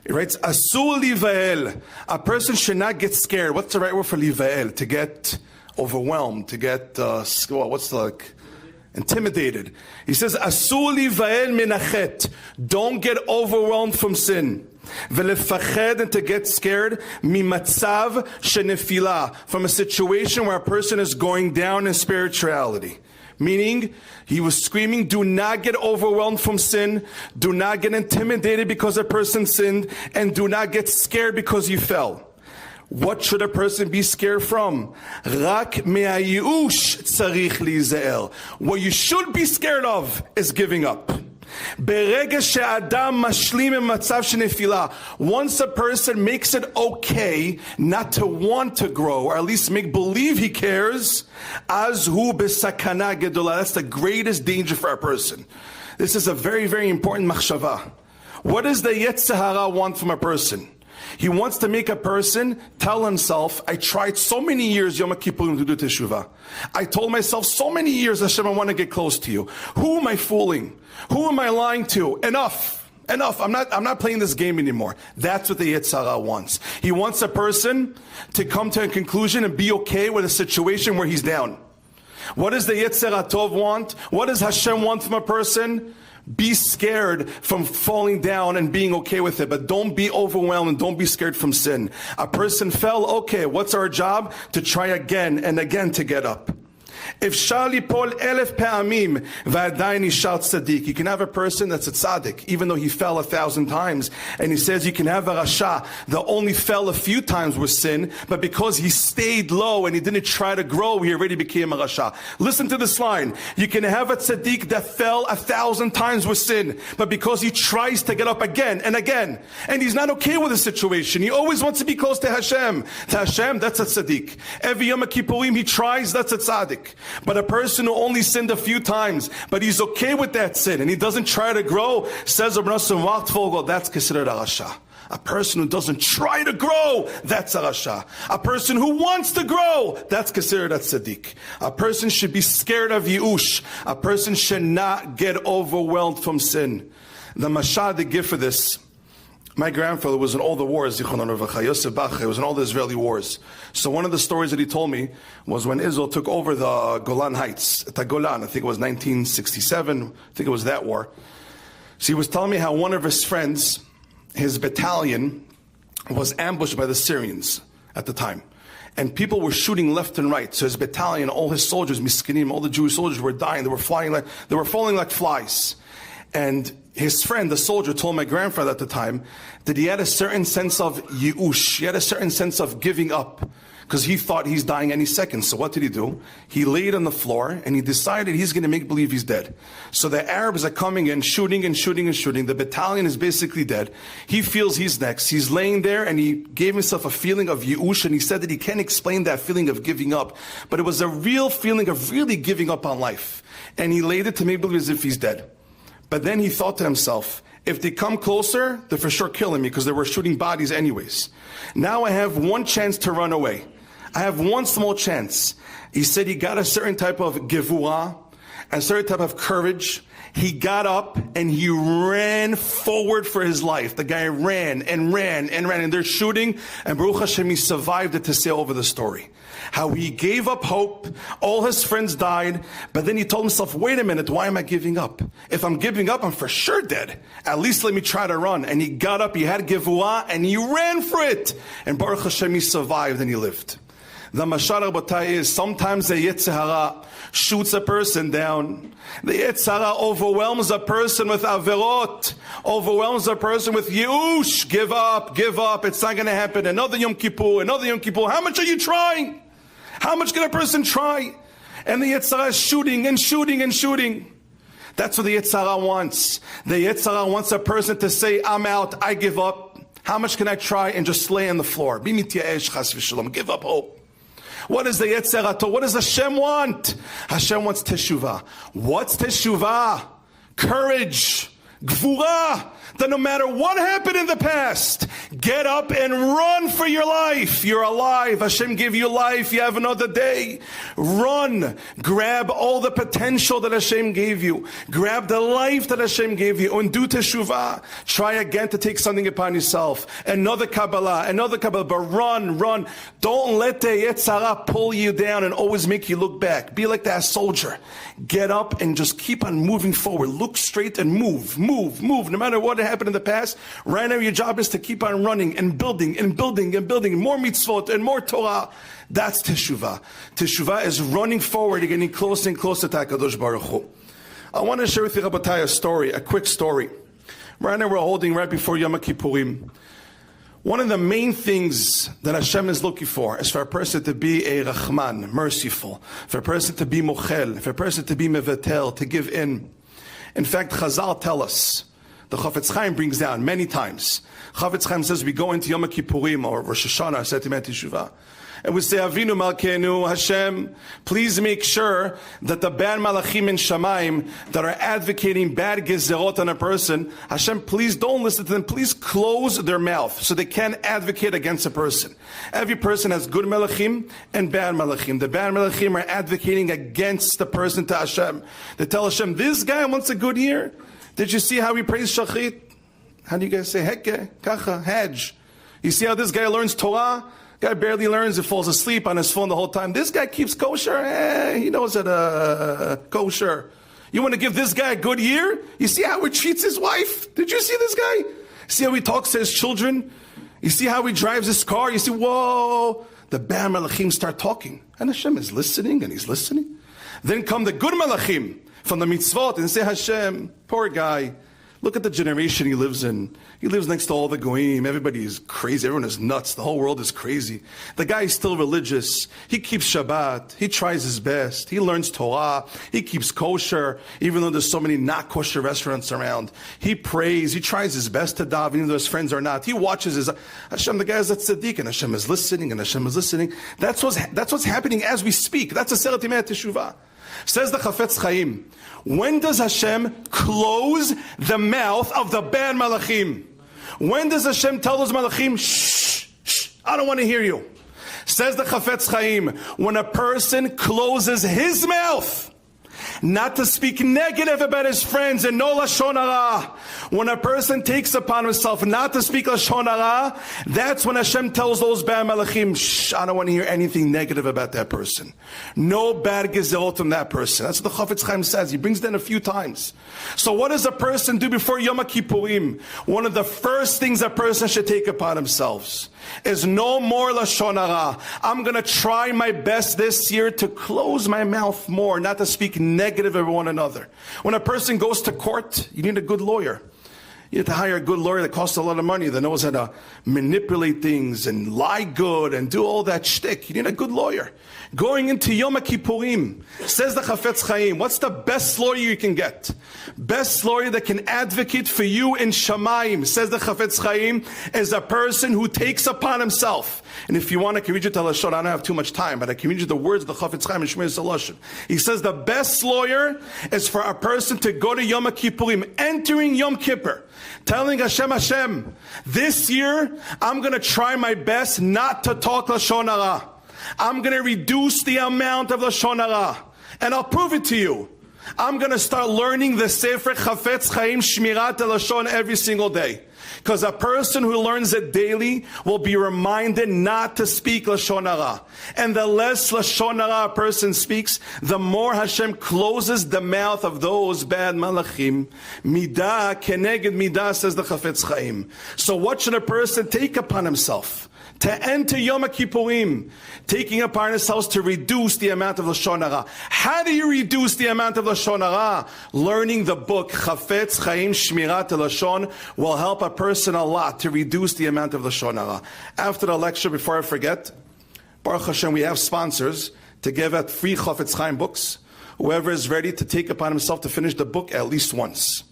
He writes, Asur livael. A person should not get scared. What's the right word for livael? To get overwhelmed, to get, intimidated. He says, Asur livael minachet. Don't get overwhelmed from sin. Velefached, and to get scared, mimatzav shenefila, from a situation where a person is going down in spirituality. Meaning, he was screaming, do not get overwhelmed from sin, do not get intimidated because a person sinned, and do not get scared because you fell. What should a person be scared from? Rak me'ayush tzarich lizael. What you should be scared of is giving up. Once a person makes it okay not to want to grow, or at least make believe he cares, that's the greatest danger for a person. This is a very, very important machshava. What does the yetzer want from a person? He wants to make a person tell himself, I tried so many years Yom Kippur to do teshuva. I told myself so many years, Hashem, I want to get close to you. Who am I fooling? Who am I lying to? Enough. I'm not playing this game anymore. That's what the yetzer wants. He wants a person to come to a conclusion and be okay with a situation where he's down. What does the yetzer tov want? What does Hashem want from a person? Be scared from falling down and being okay with it, but don't be overwhelmed and don't be scared from sin. A person fell, okay, what's our job? To try again and again to get up. If Shali Pol elef pe'amim v'adayin nishar tzaddik, you can have a person that's a tzaddik, even though he fell 1,000 times. And he says you can have a rasha that only fell a few times with sin, but because he stayed low and he didn't try to grow, he already became a rasha. Listen to this line. You can have a tzaddik that fell 1,000 times with sin, but because he tries to get up again and again, and he's not okay with the situation, he always wants to be close to Hashem. To Hashem, that's a tzaddik. Every Yom Kippurim he tries, that's a tzaddik. But a person who only sinned a few times, but he's okay with that sin, and he doesn't try to grow, says Rabbi Yaakov, that's considered a rasha. A person who doesn't try to grow, that's a rasha. A person who wants to grow, that's considered a tzaddik. A person should be scared of yi'ush. A person should not get overwhelmed from sin. The mashal they give for this, my grandfather was in all the wars, Yosef Bach, was in all the Israeli wars. So one of the stories that he told me was when Israel took over the Golan Heights, the Golan, I think it was 1967, I think it was that war. So he was telling me how one of his friends, his battalion, was ambushed by the Syrians at the time. And people were shooting left and right. So his battalion, all his soldiers, miskinim, all the Jewish soldiers were dying. They were falling like flies. And his friend, the soldier, told my grandfather at the time that he had a certain sense of yi'ush. He had a certain sense of giving up because he thought he's dying any second. So what did he do? He laid on the floor and he decided he's going to make believe he's dead. So the Arabs are coming in, shooting and shooting and shooting. The battalion is basically dead. He feels he's next. He's laying there and he gave himself a feeling of yi'ush, and he said that he can't explain that feeling of giving up, but it was a real feeling of really giving up on life. And he laid it to make believe as if he's dead. But then he thought to himself, if they come closer, they're for sure killing me because they were shooting bodies anyways. Now I have one chance to run away. I have one small chance. He said he got a certain type of gevurah, a certain type of courage. He got up and he ran forward for his life. The guy ran and ran and ran, and they're shooting, and Baruch Hashem, he survived it to say over the story. How he gave up hope, all his friends died, but then he told himself, wait a minute, why am I giving up? If I'm giving up, I'm for sure dead. At least let me try to run. And he got up, he had gevurah, and he ran for it. And Baruch Hashem, he survived and he lived. The mashal rabotai is sometimes the yetzer shoots a person down. The yetzer overwhelms a person with averot, overwhelms a person with yi'ush. Give up, it's not going to happen. Another Yom Kippur. How much are you trying? How much can a person try? And the yetzer is shooting and shooting and shooting. That's what the yetzer wants. The yetzer wants a person to say, I'm out, I give up. How much can I try and just lay on the floor? Give up hope. What is the yetzer? What does Hashem want? Hashem wants teshuva. What's teshuva? Courage. Gvura. That no matter what happened in the past, Get up and run for your life. You're alive. Hashem gave you life. You have another day. Run. Grab all the potential that Hashem gave you. Grab the life that Hashem gave you and do teshuva. Try again to take something upon yourself. Another Kabbalah, but run. Don't let the yetzer pull you down and always make you look back. Be like that soldier. Get up and just keep on moving forward. Look straight and move. No matter what happened in the past, right now your job is to keep on running and building more mitzvot and more Torah. That's teshuva. Teshuva is running forward and getting closer and closer to HaKadosh Baruch Hu. I want to share with you, Rabbatai, a quick story. Right now we're holding right before Yom Kippurim. One of the main things that Hashem is looking for is for a person to be a Rahman, merciful, for a person to be Mochel, for a person to be Mevatel, to give in. In fact, Chazal tell us, the Chafetz Chaim brings down many times. Chafetz Chaim says we go into Yom Kippurim or Rosh Hashanah, Setimet Teshuvah, and we say, Avinu Malkeinu, Hashem, please make sure that the bad malachim in Shamayim that are advocating bad gezerot on a person, Hashem, please don't listen to them. Please close their mouth so they can't advocate against a person. Every person has good malachim and bad malachim. The bad malachim are advocating against the person to Hashem. They tell Hashem, this guy wants a good year. Did you see how he prays shachrit? How do you guys say hekke, kacha, hajj? You see how this guy learns Torah? Guy barely learns, he falls asleep on his phone the whole time. This guy keeps kosher. He knows that kosher. You want to give this guy a good year? You see how he treats his wife? Did you see this guy? See how he talks to his children? You see how he drives his car? You see, whoa. The bad malachim start talking. And Hashem is listening, and he's listening. Then come the good malachim from the mitzvot and say, Hashem, poor guy. Look at the generation he lives in. He lives next to all the goyim. Everybody is crazy. Everyone is nuts. The whole world is crazy. The guy is still religious. He keeps Shabbat. He tries his best. He learns Torah. He keeps kosher, even though there's so many not kosher restaurants around. He prays. He tries his best to daven, even though his friends are not. He watches his Hashem. The guy is a tzaddik, and Hashem is listening, and Hashem is listening. That's what's happening as we speak. That's a seratimei teshuva. Says the Chafetz Chaim, when does Hashem close the mouth of the bad malachim? When does Hashem tell those malachim, shh, I don't want to hear you? Says the Chafetz Chaim, when a person closes his mouth, not to speak negative about his friends and no lashon hara. When a person takes upon himself not to speak lashon hara, that's when Hashem tells those bad malachim, shh, I don't want to hear anything negative about that person. No bad gezerot from that person. That's what the Chafetz Chaim says. He brings that a few times. So what does a person do before Yom Kippurim? One of the first things a person should take upon themselves is no more lashon hara. I'm going to try my best this year to close my mouth more, not to speak negative of one another. When a person goes to court, you need a good lawyer. You have to hire a good lawyer that costs a lot of money, that knows how to manipulate things and lie good and do all that shtick. You need a good lawyer. Going into Yom Kippurim, says the Chafetz Chaim, what's the best lawyer you can get? Best lawyer that can advocate for you in Shamayim, says the Chafetz Chaim, is a person who takes upon himself. And if you want, I can read you to Lashon. I don't have too much time, but I can read you the words of the Chafetz Chaim and Shmir Salashon. He says the best lawyer is for a person to go to Yom Kippurim, entering Yom Kippur, telling Hashem, this year, I'm going to try my best not to talk Lashon Hara. I'm going to reduce the amount of Lashon Hara. And I'll prove it to you. I'm going to start learning the Sefer Chafetz Chaim Shmirat Lashon every single day. Because a person who learns it daily will be reminded not to speak Lashon Hara. And the less Lashon Hara a person speaks, the more Hashem closes the mouth of those bad malachim. Midah keneged midah, says the Chafetz Chaim. So what should a person take upon himself? To enter Yom Kippurim, taking upon ourselves to reduce the amount of Lashon Hara. How do you reduce the amount of Lashon Hara? Learning the book Chafetz Chaim Shmirat Lashon will help a person a lot to reduce the amount of Lashon Hara. After the lecture, before I forget, Baruch Hashem, we have sponsors to give out free Chafetz Chaim books. Whoever is ready to take upon himself to finish the book at least once.